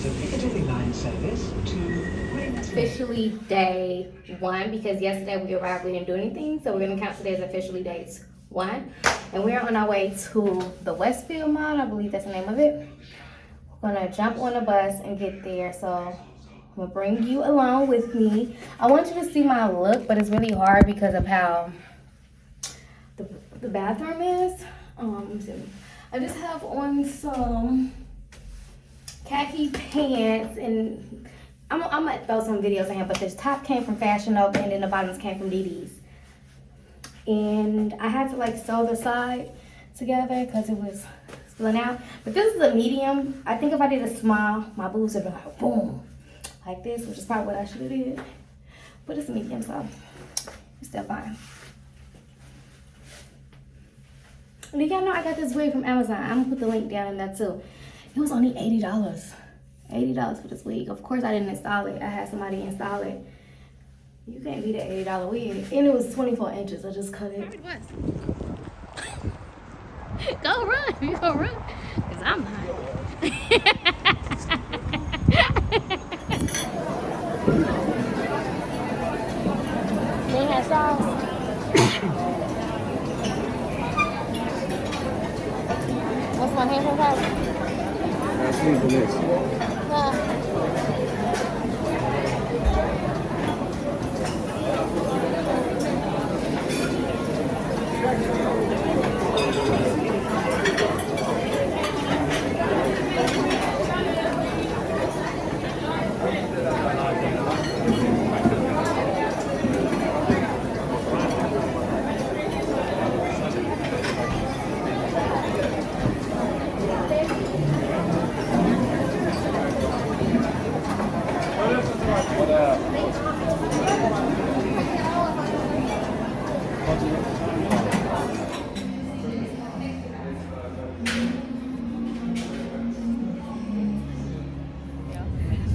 is a Piccadilly line service to Officially day 1 because yesterday we arrived, we didn't do anything, so we're gonna count today as officially day 1. And we're on our way to the Westfield Mall, I believe that's the name of it. We're gonna jump on the bus and get there, so I'm gonna bring you along with me. I want you to see my look, but it's really hard because of how the bathroom is. I just have on some khaki pants, and I'm gonna throw some videos in here, but this top came from Fashion Nova and then the bottoms came from DD's. And I had to like sew the side together because it was spilling out. But this is a medium. I think if I did a small, my boobs would be like boom, like this, which is probably what I should have did. But it's a medium, so it's still fine. And y'all know I got this wig from Amazon. I'm gonna put the link down in there too. It was only $80. $80 for this wig. Of course I didn't install it. I had somebody install it. You can't beat an $80 wig. And it was 24 inches. I just cut it. Go run. You go run. Because I'm hot. They had sauce. What's my hand sanitizer? Let's leave the list.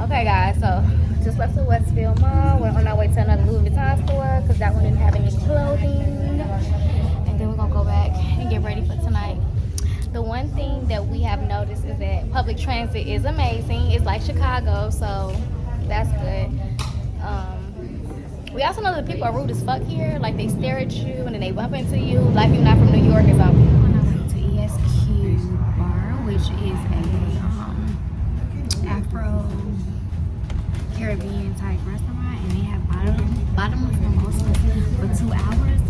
Okay guys, so just left the Westfield Mall. We're on our way to another Louis Vuitton store because that one didn't have any clothing. And then we're gonna go back and get ready for tonight. The one thing that we have noticed is that public transit is amazing. It's like Chicago, so that's good. We also know that people are rude as fuck here. Like they stare at you and then they bump into you like you're not from New York or something. We're on our way to ESQ Bar, which is a Afro Caribbean type restaurant, and they have bottomless mimosas for 2 hours.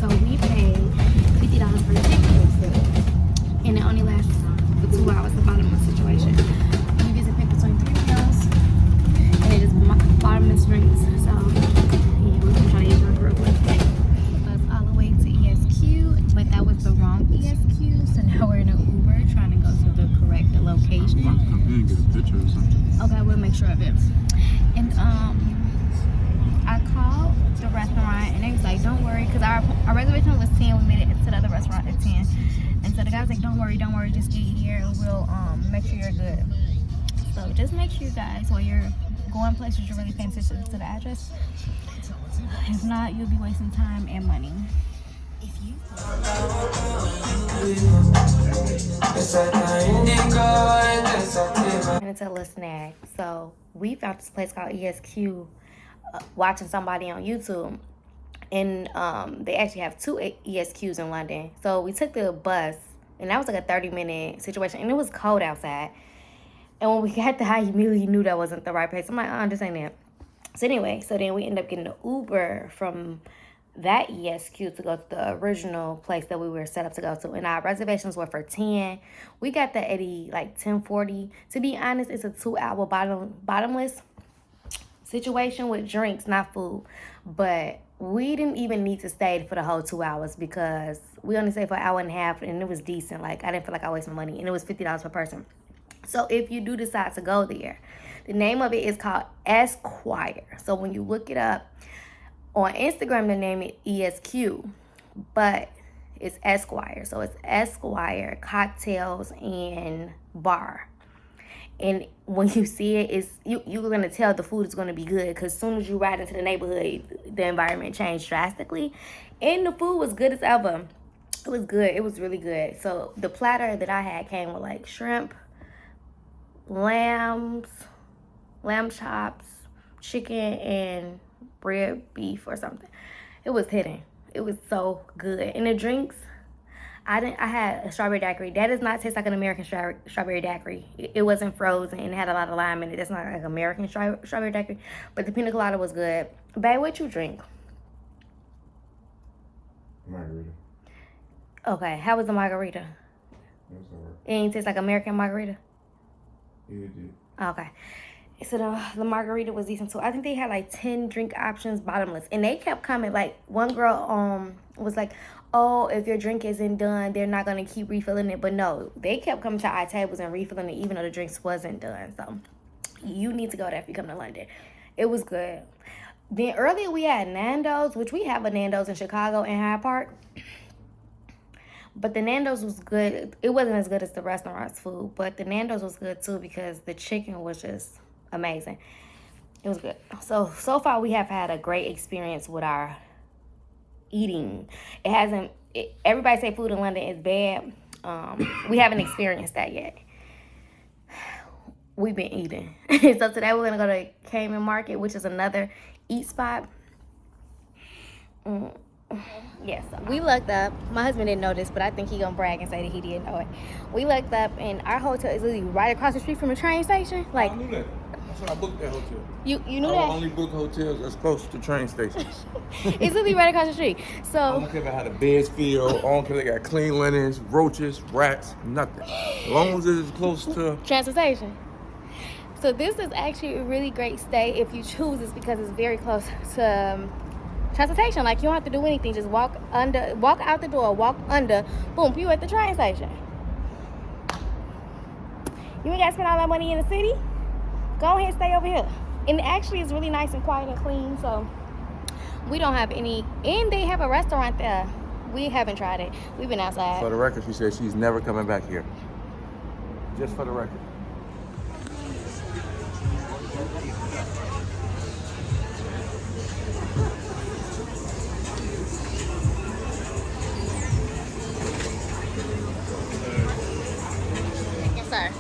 So we paid $50 for the ticket, and it only lasts for 2 hours. The bottomless situation. You get to pick between 3 meals, and it is bottomless drinks. So yeah, we're gonna try to eat real quick. Us all the way to ESQ, but that was the wrong ESQ. So now we're in an Uber trying to go to the correct location. Come in and get a picture or something. Okay, we'll make sure of it. And I called the restaurant and they was like, don't worry, because our reservation was 10. We made it to the other restaurant at 10. And so the guy was like, don't worry, just get here and we'll make sure you're good. So just make sure you guys, while you're going places, you're really paying attention to the address. If not, you'll be wasting time and money. I'm gonna tell a snack. So we found this place called ESQ, watching somebody on YouTube, and they actually have 2 ESQs in London. So we took the bus, and that was like a 30-minute situation, and it was cold outside. And when we got there, I immediately knew that wasn't the right place. I'm like, this ain't it. So anyway, so then we ended up getting an Uber from that ESQ to go to the original place that we were set up to go to, and our reservations were for 10. We got the 10:40. To be honest, it's a 2-hour bottomless situation with drinks, not food. But we didn't even need to stay for the whole 2 hours because we only stayed for an hour and a half, and it was decent. Like I didn't feel like I wasted money, and it was $50 per person. So if you do decide to go there, the name of it is called Esquire. So when you look it up on Instagram, the name is ESQ, but it's Esquire. So it's Esquire Cocktails and Bar. And when you see it, you're going to tell the food is going to be good, because as soon as you ride into the neighborhood, the environment changed drastically. And the food was good as ever. It was good. It was really good. So the platter that I had came with like shrimp, lamb chops, chicken, and red beef or something. It was hitting. It was so good. And the drinks, I had a strawberry daiquiri. That does not taste like an American strawberry daiquiri. It wasn't frozen and it had a lot of lime in it. That's not like American strawberry daiquiri. But the pina colada was good. Babe, what you drink? Margarita. Okay, how was the margarita? That's all right. It didn't taste like American margarita? Yeah, it did. Okay. So the margarita was decent too. I think they had like 10 drink options, bottomless. And they kept coming. Like one girl was like, oh, if your drink isn't done, they're not going to keep refilling it. But no, they kept coming to our tables and refilling it even though the drinks wasn't done. So you need to go there if you come to London. It was good. Then earlier we had Nando's, which we have a Nando's in Chicago and Hyde Park. But the Nando's was good. It wasn't as good as the restaurant's food, but the Nando's was good too because the chicken was just amazing. It was good. So far we have had a great experience with our eating. Everybody say food in London is bad. We haven't experienced that yet. We've been eating. So today we're gonna go to Cayman Market, which is another eat spot. Yes, we looked up. My husband didn't know this, but I think he gonna brag and say that he didn't know it. We looked up, and our hotel is literally right across the street from the train station. Like, I knew that. That's why I booked that hotel. you knew I that? only book hotels that's close to train stations. It's literally right across the street. I So don't care about how the beds feel. I don't care if they got clean linens, roaches, rats, nothing. As long as it's close to. transportation. So this is actually a really great stay if you choose this because it's very close to transportation. Like, you don't have to do anything. Just walk out the door, walk under, boom, you at the train station. You ain't got to spend all that money in the city. Go ahead and stay over here. And actually, it's really nice and quiet and clean. So we don't have any. And they have a restaurant there. We haven't tried it. We've been outside. For the record, she said she's never coming back here. Just for the record. Yes, sir.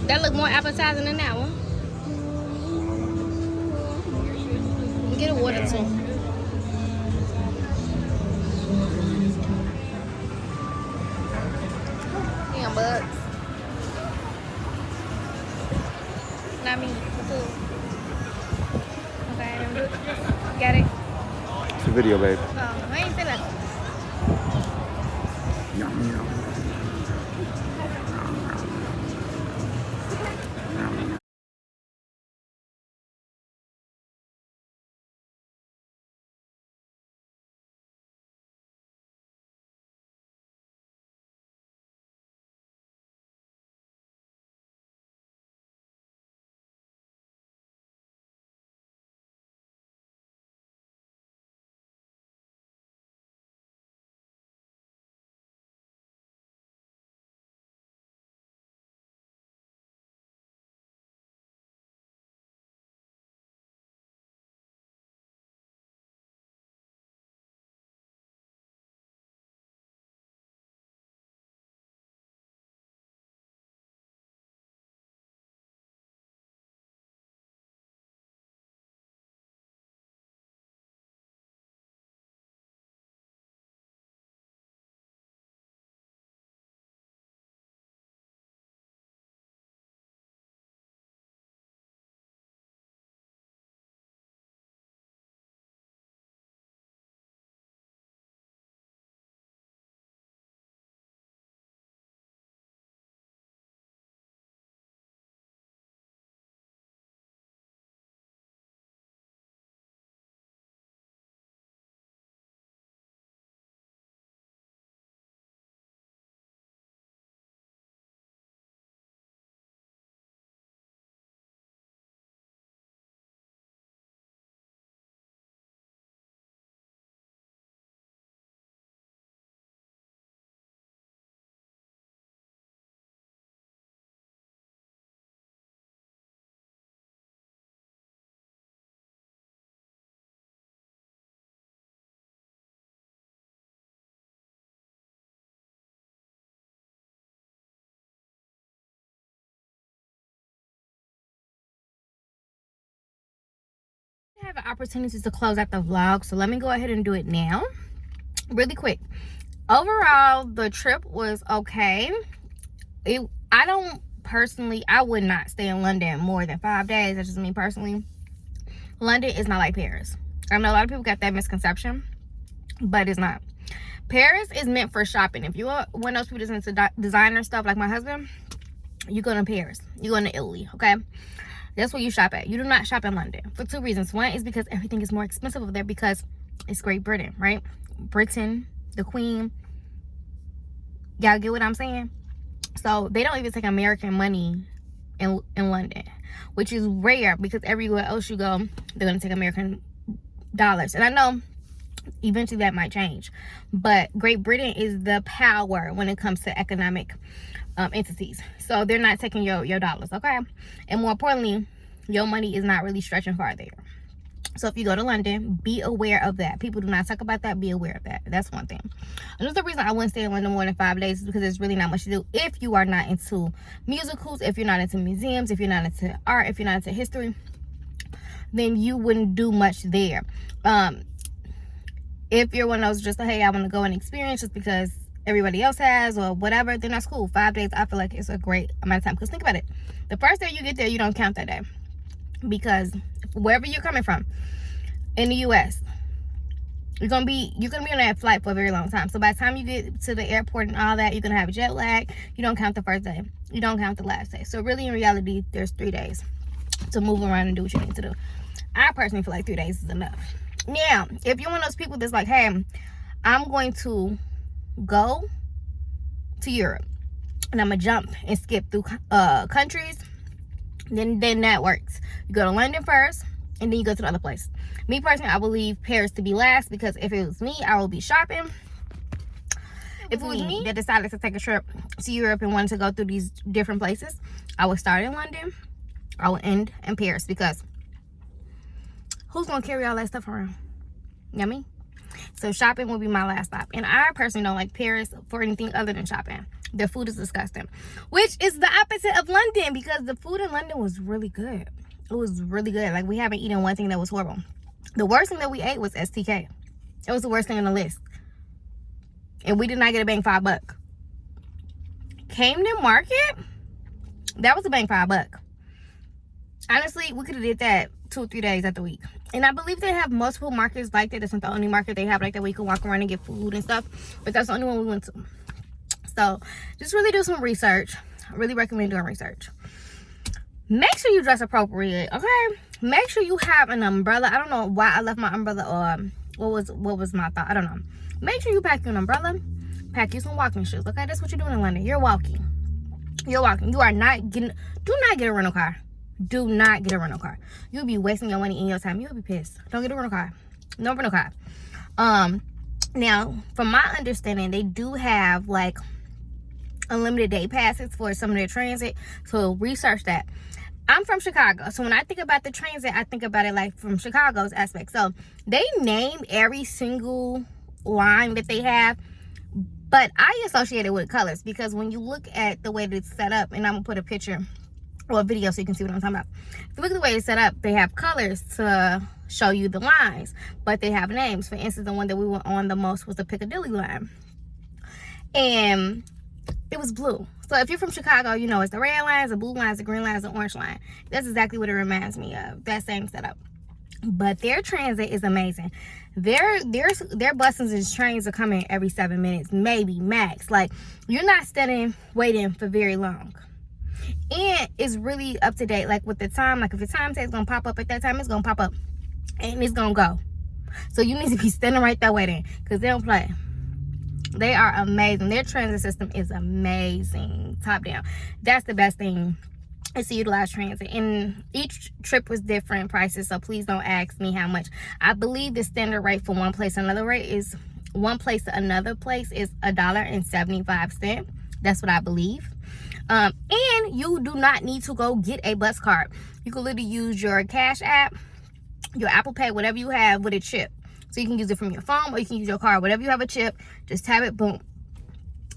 That look more appetizing than that one. Get a water too. Damn, bugs. Not me. The food. Okay, I'm good. Got it. It's a video, babe. Oh, I ain't say that. Yum, yum. have an opportunity to close out the vlog, so let me go ahead and do it now really quick. Overall, the trip was okay. I would not stay in London more than 5 days. That's just me personally. London is not like Paris. I know a lot of people got that misconception, but it's not. Paris is meant for shopping. If you are one of those people that's into designer stuff like my husband, you go to Paris, you go to Italy, okay? That's where you shop at. You do not shop in London for 2 reasons. One is because everything is more expensive over there because it's Great Britain, right? Britain, the Queen. Y'all get what I'm saying? So they don't even take American money in London, which is rare because everywhere else you go, they're going to take American dollars. And I know eventually that might change, but Great Britain is the power when it comes to economic entities. So they're not taking your dollars, okay? And more importantly, your money is not really stretching far there. So if you go to London, be aware of that. People do not talk about that. Be aware of that. That's one thing. Another reason I wouldn't stay in London more than 5 days is because there's really not much to do. If you are not into musicals, if you're not into museums, if you're not into art, if you're not into history, then you wouldn't do much there. If you're one of those just like, hey, I want to go and experience just because everybody else has or whatever, then that's cool. 5 days, I feel like it's a great amount of time. Because think about it. The first day you get there, you don't count that day. Because wherever you're coming from in the US, you're gonna be on that flight for a very long time. So by the time you get to the airport and all that, you're gonna have a jet lag. You don't count the first day. You don't count the last day. So really in reality, there's 3 days to move around and do what you need to do. I personally feel like 3 days is enough. Now, if you're one of those people that's like, hey, I'm going to go to Europe and I'm gonna jump and skip through countries, then that works. You go to London first and then you go to the other place. Me personally, I will leave Paris to be last because if it was me, I will be shopping. If it was me that decided to take a trip to Europe and wanted to go through these different places, I would start in London, I would end in Paris, because who's gonna carry all that stuff around? You know what I mean? So shopping will be my last stop. And I personally don't like Paris for anything other than shopping. Their food is disgusting, which is the opposite of London, because the food in London was really good. It was really good. Like, we haven't eaten one thing that was horrible. The worst thing that we ate was STK. It was the worst thing on the list. And we did not get a bang $5. Camden Market, that was a bang $5. Honestly, we could have did that 2 or 3 days out the week. And I believe they have multiple markets like that. That's not the only market they have like that where you can walk around and get food and stuff. But that's the only one we went to. So just really do some research. I really recommend doing research. Make sure you dress appropriate, okay? Make sure you have an umbrella. I don't know why I left my umbrella, or what was my thought? I don't know. Make sure you pack you an umbrella. Pack you some walking shoes, okay? That's what you're doing in London. You're walking. You're walking. You are not getting, do not get a rental car. Do not get a rental car. You'll be wasting your money and your time. You'll be pissed. Don't get a rental car. No rental car. Now, from my understanding, they do have like unlimited day passes for some of their transit. So research that. I'm from Chicago, so when I think about the transit, I think about it like from Chicago's aspect. So they name every single line that they have, but I associate it with colors, because when you look at the way that it's set up, and I'm gonna put a picture or a video so you can see what I'm talking about. If you look at the way it's set up, they have colors to show you the lines, but they have names. For instance, the one that we went on the most was the Piccadilly line, and it was blue. So if you're from Chicago, you know it's the red lines, the blue lines, the green lines, the orange line. That's exactly what it reminds me of, that same setup. But their transit is amazing. Their buses and trains are coming every 7 minutes, maybe max. Like, you're not standing waiting for very long. And it's really up to date, like with the time. Like if the time tag's gonna pop up at that time, it's gonna pop up and it's gonna go. So you need to be standing right there waiting, because they don't play. They are amazing. Their transit system is amazing, top down. That's the best thing, is to utilize transit. And each trip was different prices, so please don't ask me how much. I believe the standard rate for one place to another place is $1.75. That's what I believe. And you do not need to go get a bus card. You can literally use your Cash App, your Apple Pay, whatever you have with a chip. So you can use it from your phone, or you can use your card. Whatever you have a chip, just tap it, boom.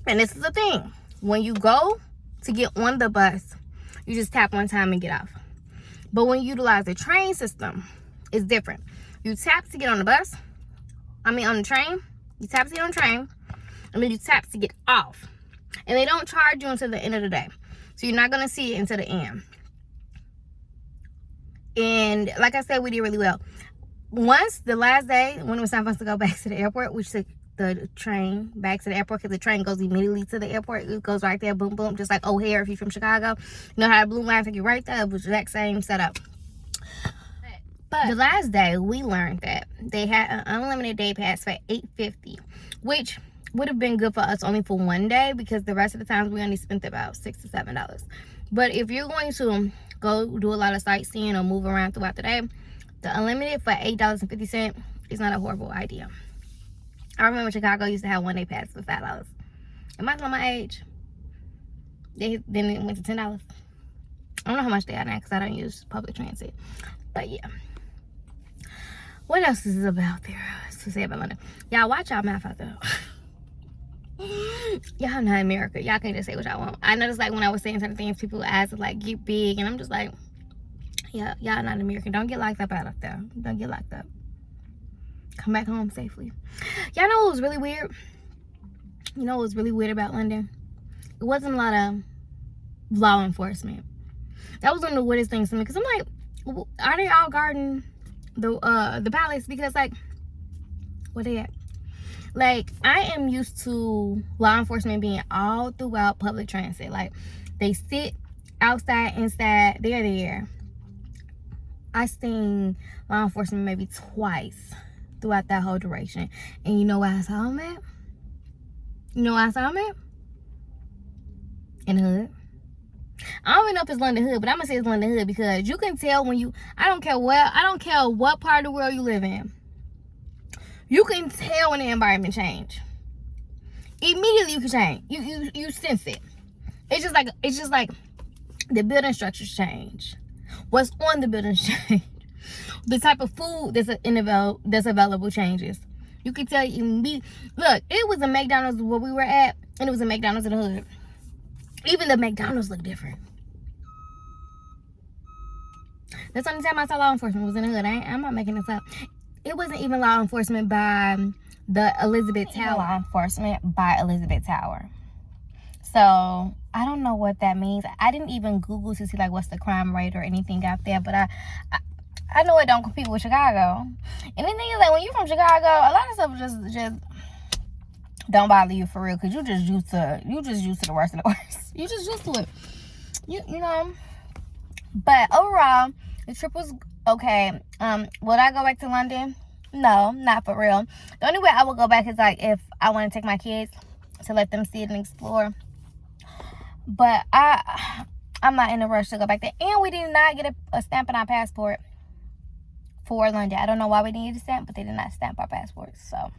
And this is the thing. When you go to get on the bus, you just tap one time and get off. But when you utilize the train system, is different. You tap to get on the bus. On the train. You tap to get on the train. And then you tap to get off. And they don't charge you until the end of the day. So you're not going to see it until the end. And like I said, we did really well. Once, the last day, when it was time for us to go back to the airport, we took the train back to the airport, because the train goes immediately to the airport. It goes right there, boom, boom, just like O'Hare if you're from Chicago. You know how the blue line take you right there? It was the exact same setup. But the last day, we learned that they had an unlimited day pass for $8.50, which would have been good for us only for one day, because the rest of the times we only spent about $6 to $7. But if you're going to go do a lot of sightseeing or move around throughout the day, the unlimited for $8.50 is not a horrible idea. I remember Chicago used to have one day pass for $5. Am I on my age? Then it went to $10. I don't know how much they are now, because I don't use public transit. But yeah. What else is about there to say about London? Y'all watch y'all mouth out there. Y'all not America. Y'all can't just say what y'all want. I noticed, like, when I was saying certain things, people asked, like, get big, and I'm just like, yeah, y'all not American. Don't get locked up out there. Don't get locked up. Come back home safely. Y'all know what was really weird? You know what was really weird about London? It wasn't a lot of law enforcement. That was one of the weirdest things to me, because I'm like, are they all guarding the palace? Because, like, where they at? Like, I am used to law enforcement being all throughout public transit. Like, they sit outside, inside, they're there. I seen law enforcement maybe twice throughout that whole duration. And you know where I saw them at? You know where I saw them at? In the hood. I don't even know if it's London Hood, but I'm gonna say it's London Hood, because you can tell when you, I don't care what part of the world you live in. You can tell when the environment change. Immediately you can change. You sense it. It's just like the building structures change. What's on the building change. The type of food that's available changes. You can tell immediately. Look, it was a McDonald's where we were at, and it was a McDonald's in the hood. Even the McDonald's look different. That's the only time I saw law enforcement was in the hood. I'm not making this up. It wasn't even law enforcement by the Elizabeth Tower. Law enforcement by Elizabeth Tower. So I don't know what that means. I didn't even Google to see, like, what's the crime rate or anything out there. But I know it don't compete with Chicago. And the thing is, like, when you're from Chicago, a lot of stuff just don't bother you for real, because you just used to the worst of the worst. You just used to it. You know. But overall, the trip was okay. Would I go back to London? No, not for real. The only way I would go back is, like, if I want to take my kids to let them see it and explore. But I'm not in a rush to go back there. And we did not get a stamp on our passport for London. I don't know why we didn't get a stamp, but they did not stamp our passports. So,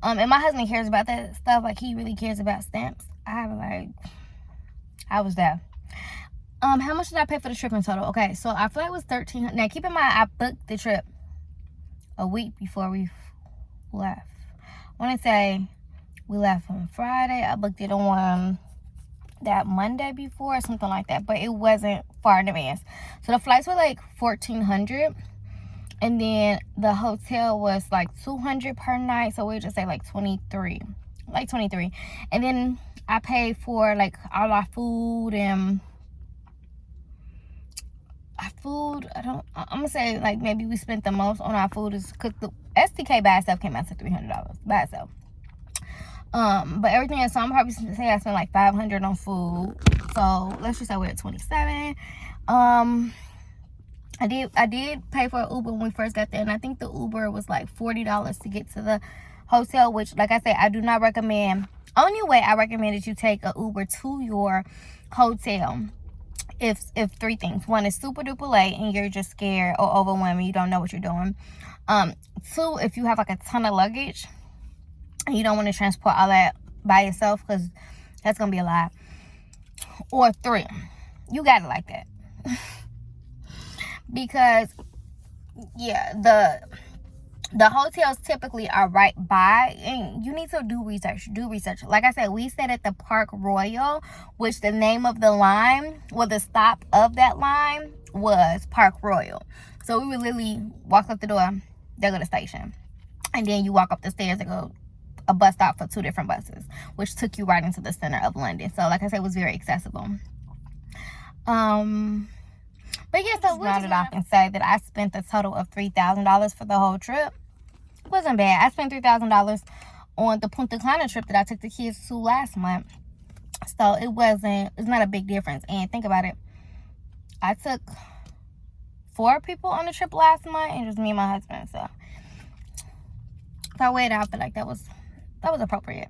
and my husband cares about that stuff. Like, he really cares about stamps. I was there. How much did I pay for the trip in total? Okay, so our flight was $1,300. Now, keep in mind, I booked the trip a week before we left. I want to say we left on Friday. I booked it on that Monday before or something like that, but it wasn't far in advance. So the flights were like $1,400, and then the hotel was like $200 per night. So we just say like 23, and then I paid for, like, all our food and I'm gonna say, like, maybe we spent the most on our food is because the STK by itself came out to $300 by itself. But everything else, so I'm probably say I spent like $500 on food. So let's just say we're at 27. I did pay for an Uber when we first got there, and I think the Uber was like $40 to get to the hotel, which, like I said, I do not recommend. Only way I recommend is you take an Uber to your hotel if three things. One is super duper late and you're just scared or overwhelmed, you don't know what you're doing. Two, if you have like a ton of luggage and you don't want to transport all that by yourself, because that's gonna be a lot. Or three, you got it like that. Because yeah, The hotels typically are right by, and you need to do research. Like I said, we stayed at the Park Royal, which the name of the line, well, the stop of that line was Park Royal. So we would literally walk up the door, there go the station, and then you walk up the stairs and go a bus stop for 2 different buses, which took you right into the center of London. So like I said, it was very accessible. But yeah, so we'll round it off and say that I spent a total of $3,000 for the whole trip. It wasn't bad. I spent $3,000 on the Punta Cana trip that I took the kids to last month. So it's not a big difference. And think about it. I took 4 people on the trip last month, and just me and my husband. So if I weighed out, I feel like that was appropriate.